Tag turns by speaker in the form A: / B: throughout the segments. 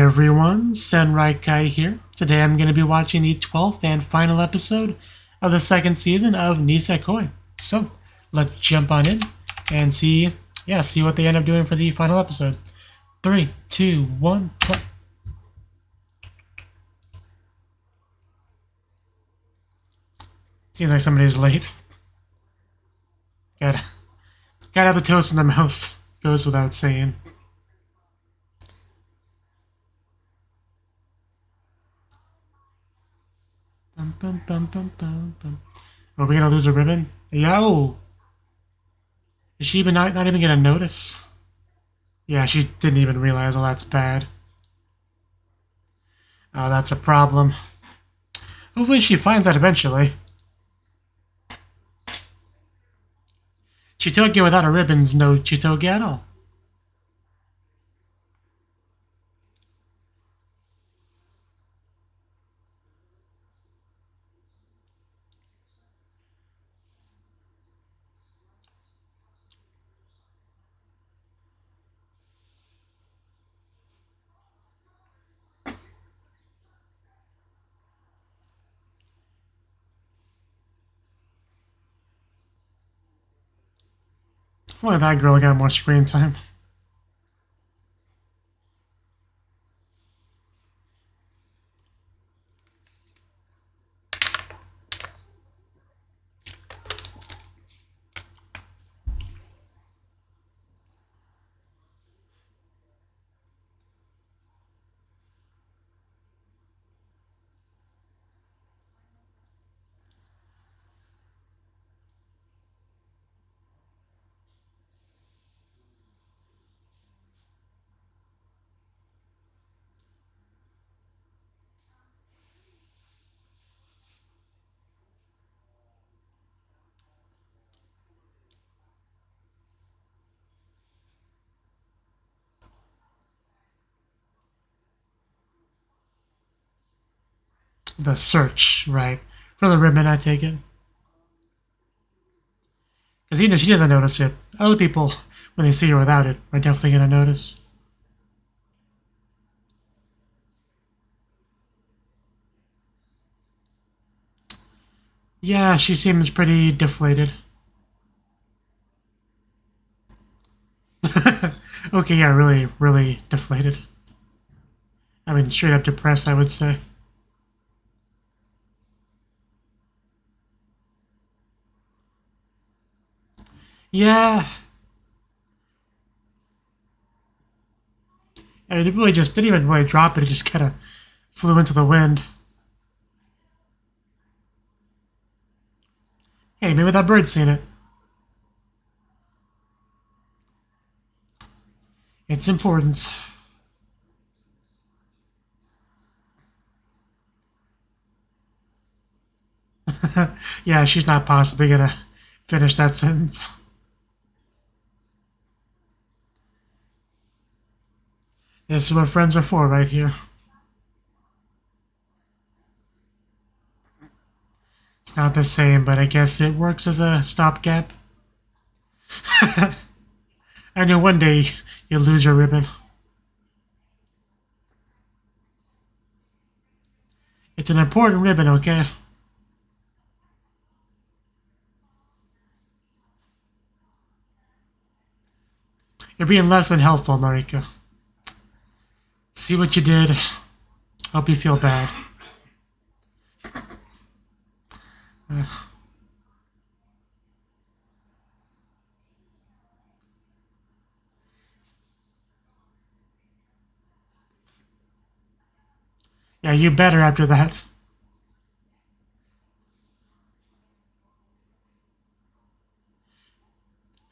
A: everyone, Senrai here. Today I'm going to be watching the 12th and final episode of the second season of Nisekoi. So, let's jump on in and see what they end up doing for the final episode. 3, 2, 1, play. Seems like somebody's late. Gotta have the toast in the mouth. Goes without saying. Bum, bum, bum, bum, bum, bum. Are we gonna lose a ribbon? Yo! Is she even not even gonna notice? Yeah, she didn't even realize. Well, that's bad. Oh, that's a problem. Hopefully she finds that eventually. Chitoge without a ribbon's no Chitoge at all. If only that girl got more screen time. The search, right? For the ribbon, I take it. Because even if she doesn't notice it, other people, when they see her without it, are definitely going to notice. Yeah, she seems pretty deflated. Okay, yeah, really, really deflated. I mean, straight up depressed, I would say. Yeah. I mean, it really just didn't even really drop it, it just kind of flew into the wind. Hey, maybe that bird's seen it. It's important. Yeah, she's not possibly gonna finish that sentence. This is what friends are for right here. It's not the same, but I guess it works as a stopgap. I know one day you'll lose your ribbon. It's an important ribbon, okay? You're being less than helpful, Marika. See what you did. Hope you feel bad. Yeah, you better after that.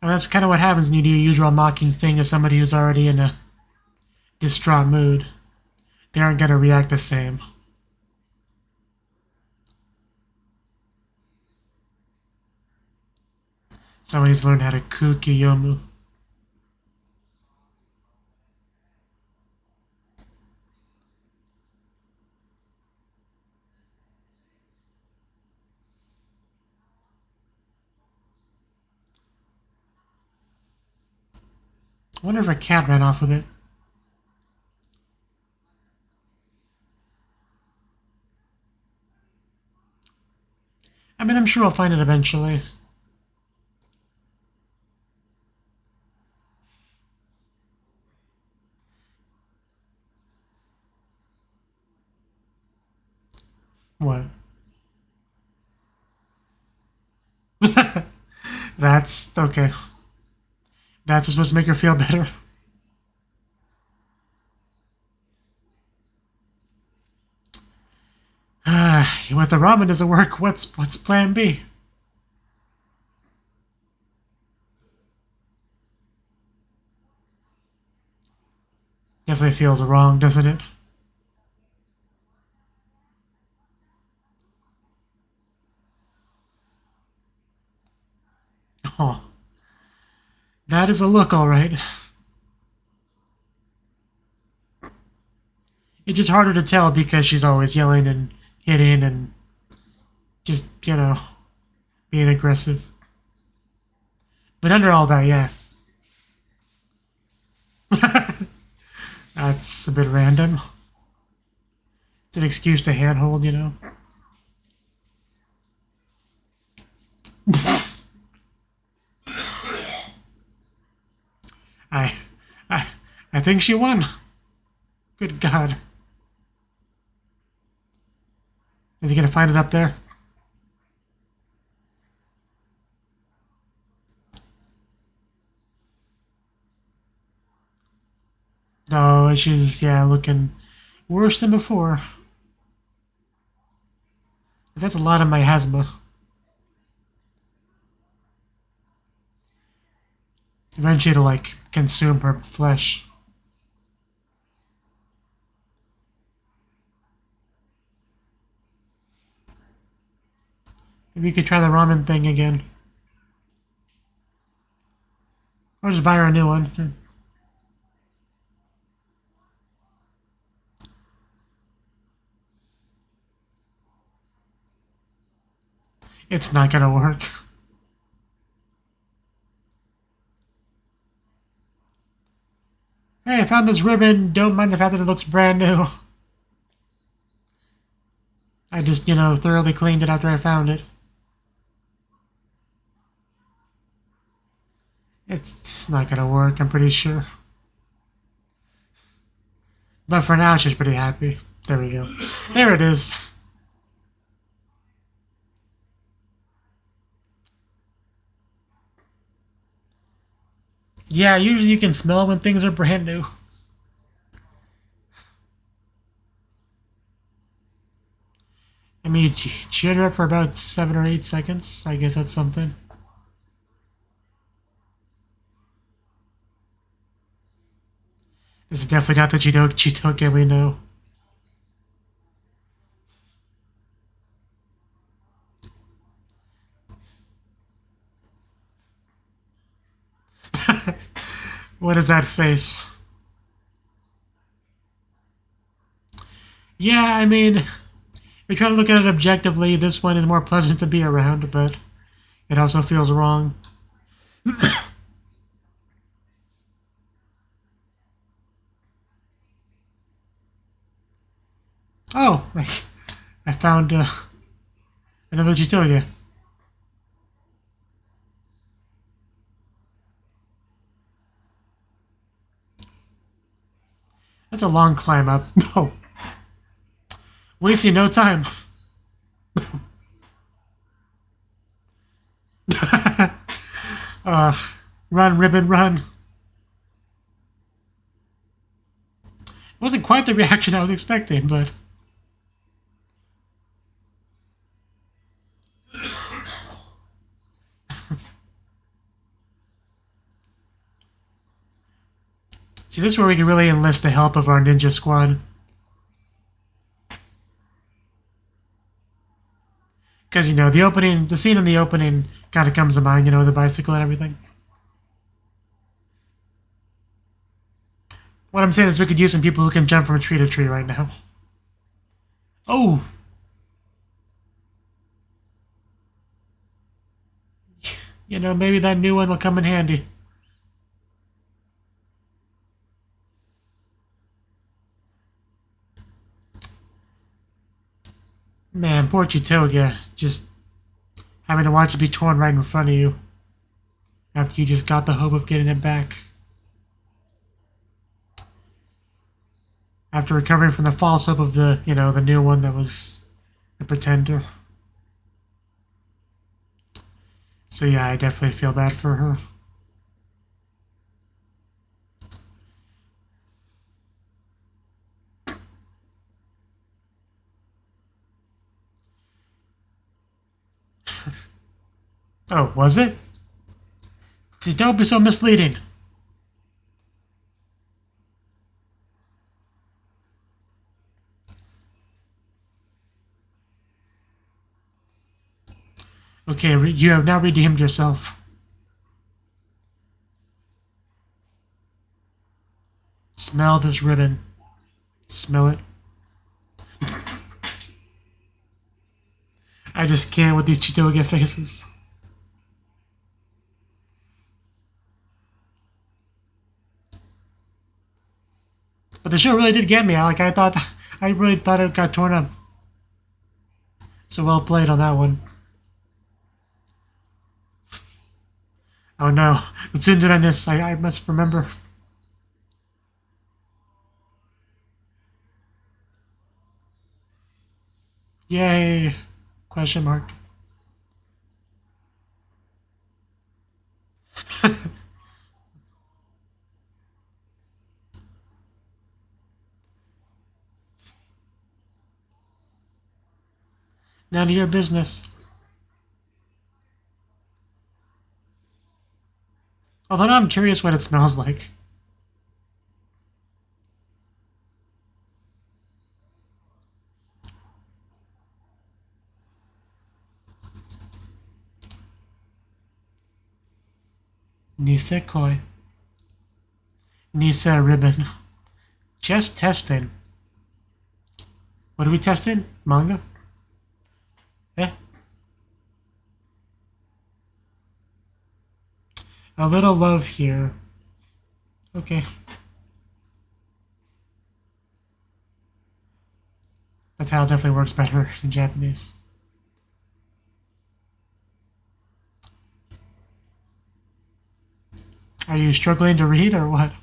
A: And that's kind of what happens when you do your usual mocking thing to somebody who's already in a distraught mood. They aren't going to react the same. Somebody's learned how to kukiyomu. I wonder if a cat ran off with it. I mean, I'm sure I'll find it eventually. What? That's okay. That's supposed to make her feel better. If the ramen doesn't work, what's plan B? Definitely feels wrong, doesn't it? Oh, that is a look, all right. It's just harder to tell because she's always yelling and hitting and just, being aggressive. But under all that, yeah. That's a bit random. It's an excuse to handhold, I, I, I think she won. Good God. Is he gonna find it up there? No, she's, looking worse than before. That's a lot of miasma. Eventually it'll, consume her flesh. Maybe you could try the ramen thing again. Or just buy her a new one. It's not gonna work. Hey, I found this ribbon. Don't mind the fact that it looks brand new. I just, thoroughly cleaned it after I found it. It's not gonna work, I'm pretty sure. But for now, she's pretty happy. There we go. There it is. Yeah, usually you can smell when things are brand new. I mean, you cheered her up for about 7 or 8 seconds. I guess that's something. This is definitely not the Chitoge we know. What is that face? Yeah, I mean, if you try to look at it objectively, this one is more pleasant to be around, but it also feels wrong. Oh, I found another Chitoge. That's a long climb up. No. Wasting no time. Run, ribbon, run. It wasn't quite the reaction I was expecting, but... See, this is where we can really enlist the help of our ninja squad. Because, the scene in the opening kind of comes to mind, the bicycle and everything. What I'm saying is we could use some people who can jump from tree to tree right now. Oh! Maybe that new one will come in handy. Man, poor Chitoge. Just having to watch it be torn right in front of you after you just got the hope of getting it back. After recovering from the false hope of the, the new one that was the pretender. So yeah, I definitely feel bad for her. Oh, was it? Don't be so misleading. Okay, you have now redeemed yourself. Smell this ribbon. Smell it. I just can't with these Chitoge faces. But the show really did get me. I really thought it got torn up. So well played on that one. Oh no, the tsundere-ness, I must remember. Yay! Question mark. None of your business. Although now I'm curious what it smells like. Nisekoi. Nisa ribbon. Just testing. What are we testing? Manga? Eh? A little love here. Okay. That tile definitely works better in Japanese. Are you struggling to read or what?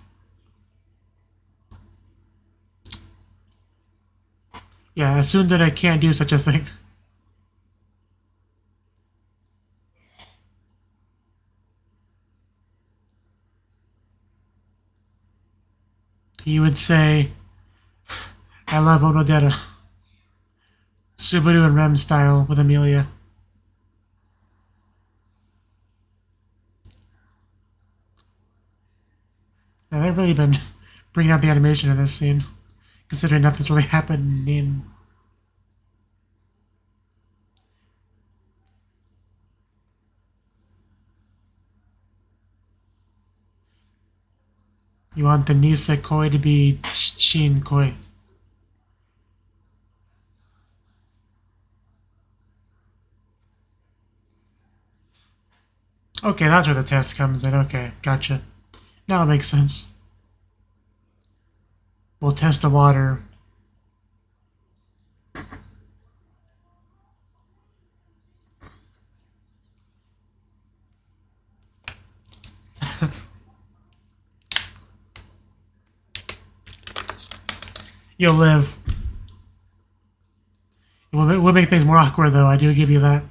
A: Yeah, I assume that I can't do such a thing. You would say, I love Onodera. Subaru and Rem style with Amelia. Now, they've really been bringing out the animation in this scene, considering nothing's really happening. You want the Nisekoi to be Shinkoi. Okay, that's where the test comes in. Okay, gotcha. Now it makes sense. We'll test the water. You'll live. We'll make things more awkward, though. I do give you that.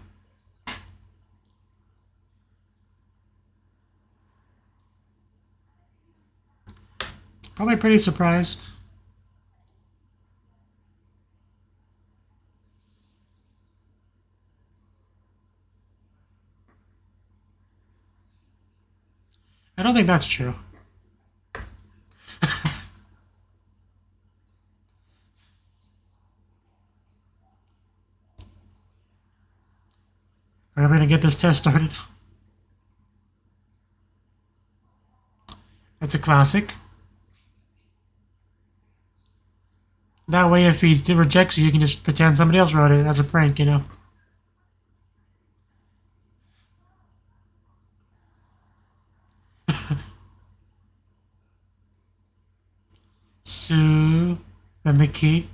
A: Probably pretty surprised. I don't think that's true. We're going to get this test started. That's a classic. That way, if he rejects you, you can just pretend somebody else wrote it as a prank, you know? Sue, then the key.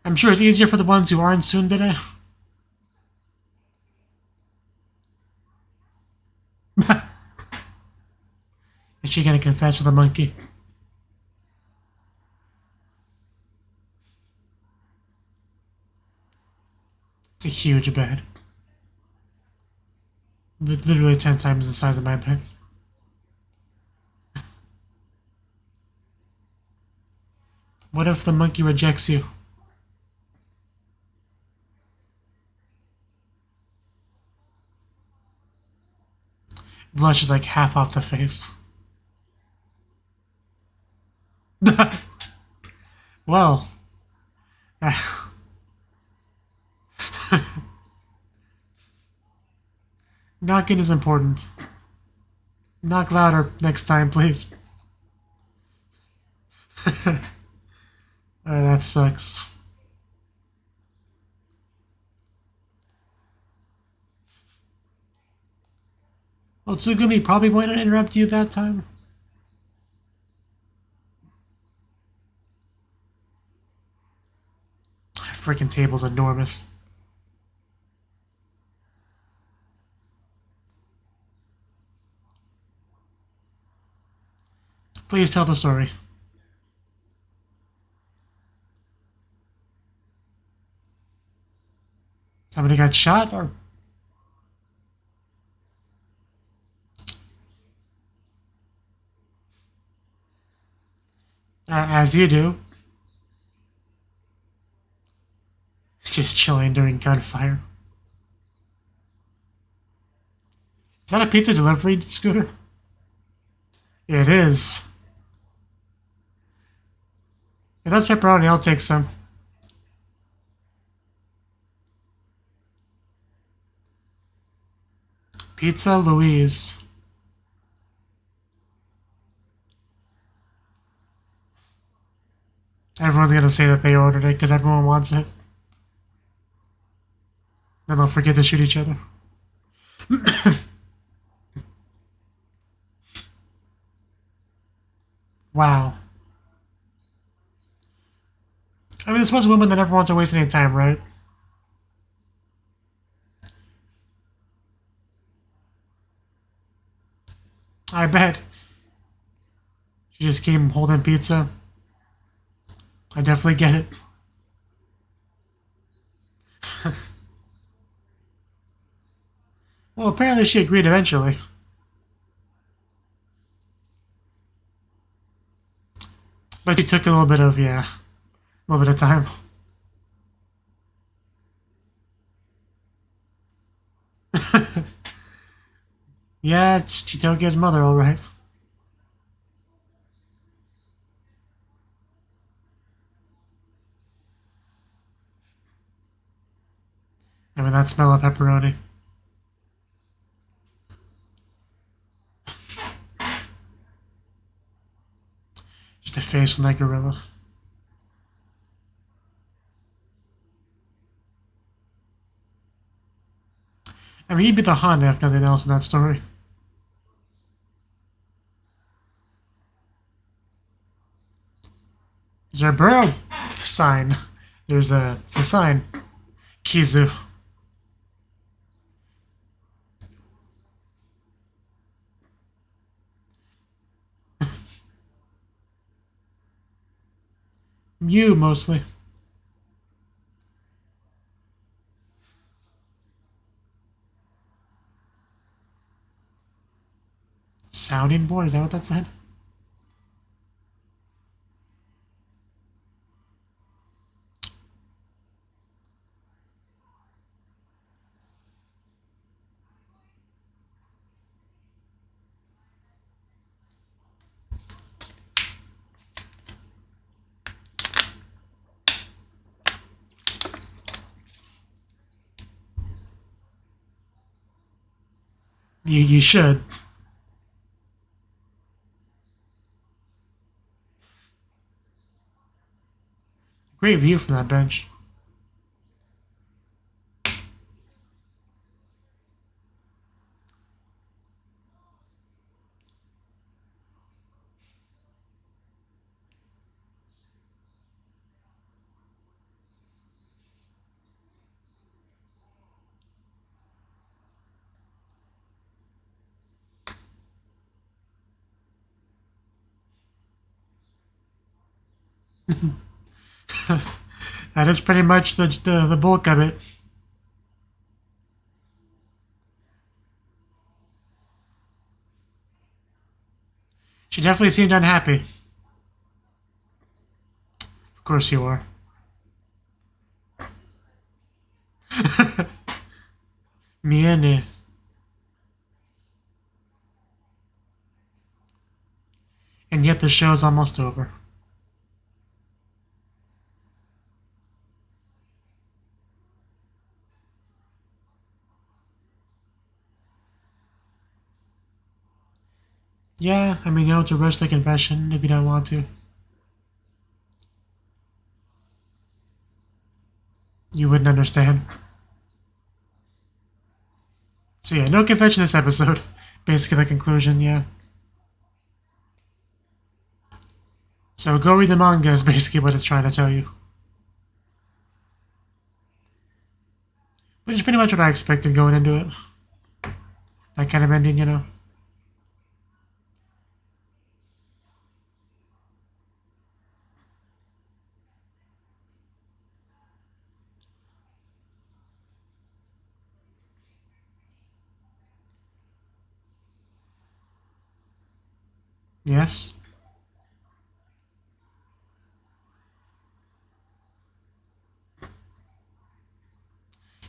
A: I'm sure it's easier for the ones who aren't tsundere. Is she gonna confess to the monkey? It's a huge bed. Literally 10 times the size of my bed. What if the monkey rejects you? Blush is like half off the face. Well. Knocking is important. Knock louder next time, please. That sucks. Well, Tsugumi probably won't interrupt you that time. Freaking table's enormous. Please tell the story. Somebody got shot, or... as you do. Just chilling during gunfire. Is that a pizza delivery scooter? It is. If that's pepperoni, I'll take some. Pizza Louise. Everyone's gonna say that they ordered it because everyone wants it. Then they'll forget to shoot each other. Wow. I mean, this was a woman that never wants to waste any time, right? I bet. She just came holding pizza. I definitely get it. Well, apparently she agreed eventually. But she took a little bit of, yeah, a little bit of time. Yeah, it's Chitoge's mother, alright. I mean, that smell of pepperoni. Just a face from that gorilla. I mean, he'd be the Honda if nothing else in that story. Is there a burrow sign? It's a sign. Kizu. You, mostly. Sounding board, is that what that said? You should. Great view from that bench. That is pretty much the bulk of it. She definitely seemed unhappy. Of course you are. Miene. And yet the show's almost over. Yeah, I mean, you don't have to rush the confession if you don't want to. You wouldn't understand. So yeah, no confession this episode. Basically the conclusion, yeah. So go read the manga is basically what it's trying to tell you. Which is pretty much what I expected going into it. That kind of ending, you know. Yes?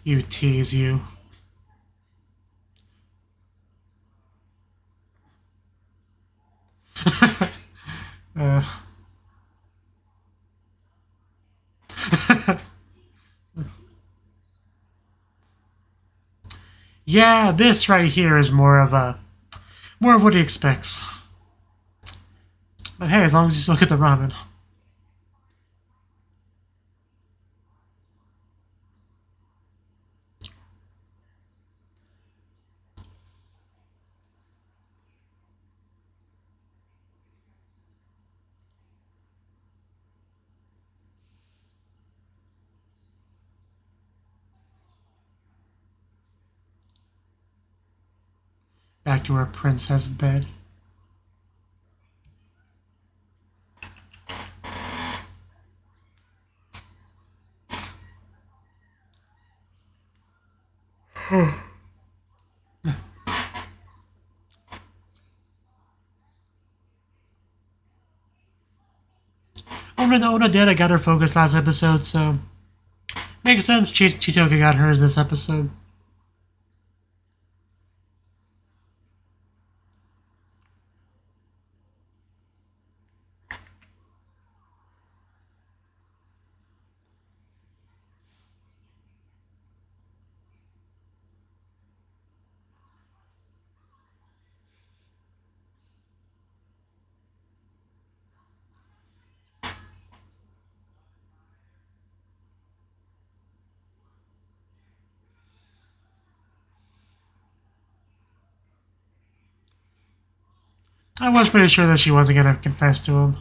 A: You tease you. Yeah, this right here is more of what he expects. But hey, as long as you still get the ramen. Back to our princess bed. Ona did. I got her focus last episode, so makes sense. Chitoka got hers this episode. I was pretty sure that she wasn't going to confess to him.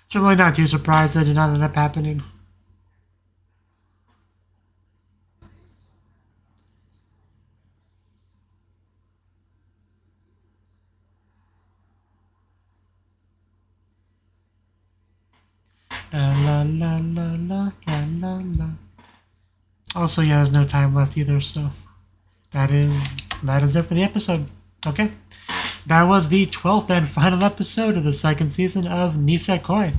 A: So I'm really not too surprised that it did not end up happening. La la la la la la la la. Also, yeah, there's no time left either, so that is it for the episode. Okay. That was the 12th and final episode of the second season of Nisekoi.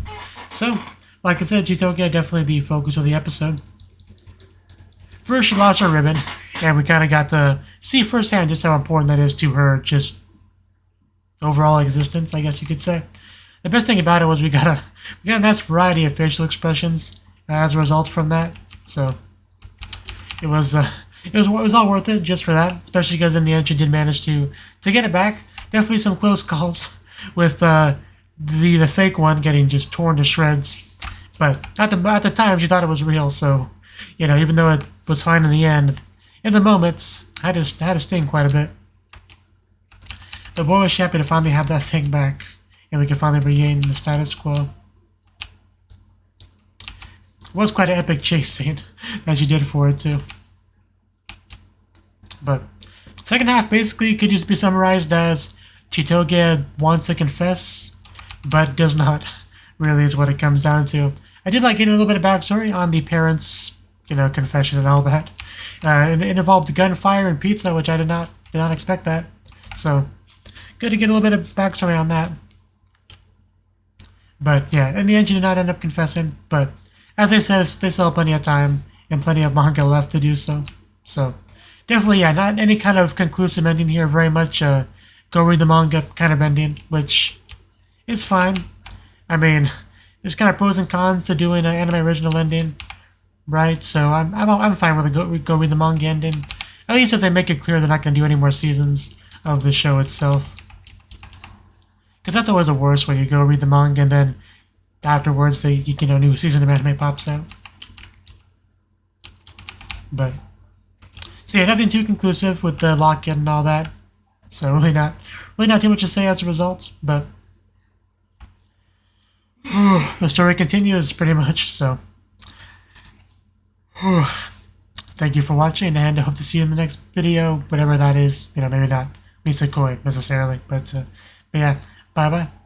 A: So, like I said, Chitoka definitely the focus of the episode. First, she lost her ribbon, and we kind of got to see firsthand just how important that is to her just overall existence, I guess you could say. The best thing about it was we got a nice variety of facial expressions as a result from that. So it was all worth it just for that, especially because in the end she did manage to get it back. Definitely some close calls with the fake one getting just torn to shreds. But at the time she thought it was real, so you know, even though it was fine in the end, in the moment had to sting quite a bit. The boy was happy to finally have that thing back, and we can finally regain the status quo. It was quite an epic chase scene that she did for it too. But Second half basically could just be summarized as Chitoge wants to confess, but does not, really is what it comes down to. I did like getting a little bit of backstory on the parents, confession and all that. It involved gunfire and pizza, which I did not expect that. So, good to get a little bit of backstory on that. But yeah, in the end, you did not end up confessing. But as I said, they still have plenty of time and plenty of manga left to do so. So, definitely, yeah, not any kind of conclusive ending here. Very much go read the manga kind of ending, which is fine. I mean, there's kind of pros and cons to doing an anime original ending, right? So I'm fine with a go read the manga ending. At least if they make it clear they're not going to do any more seasons of the show itself. Because that's always the worst when you go read the manga and then afterwards new season of anime pops out. But so yeah, nothing too conclusive with the lock-in and all that. So really not too much to say as a result, but the story continues pretty much, so thank you for watching, and I hope to see you in the next video, whatever that is. Maybe not Nisekoi necessarily, but yeah, bye bye.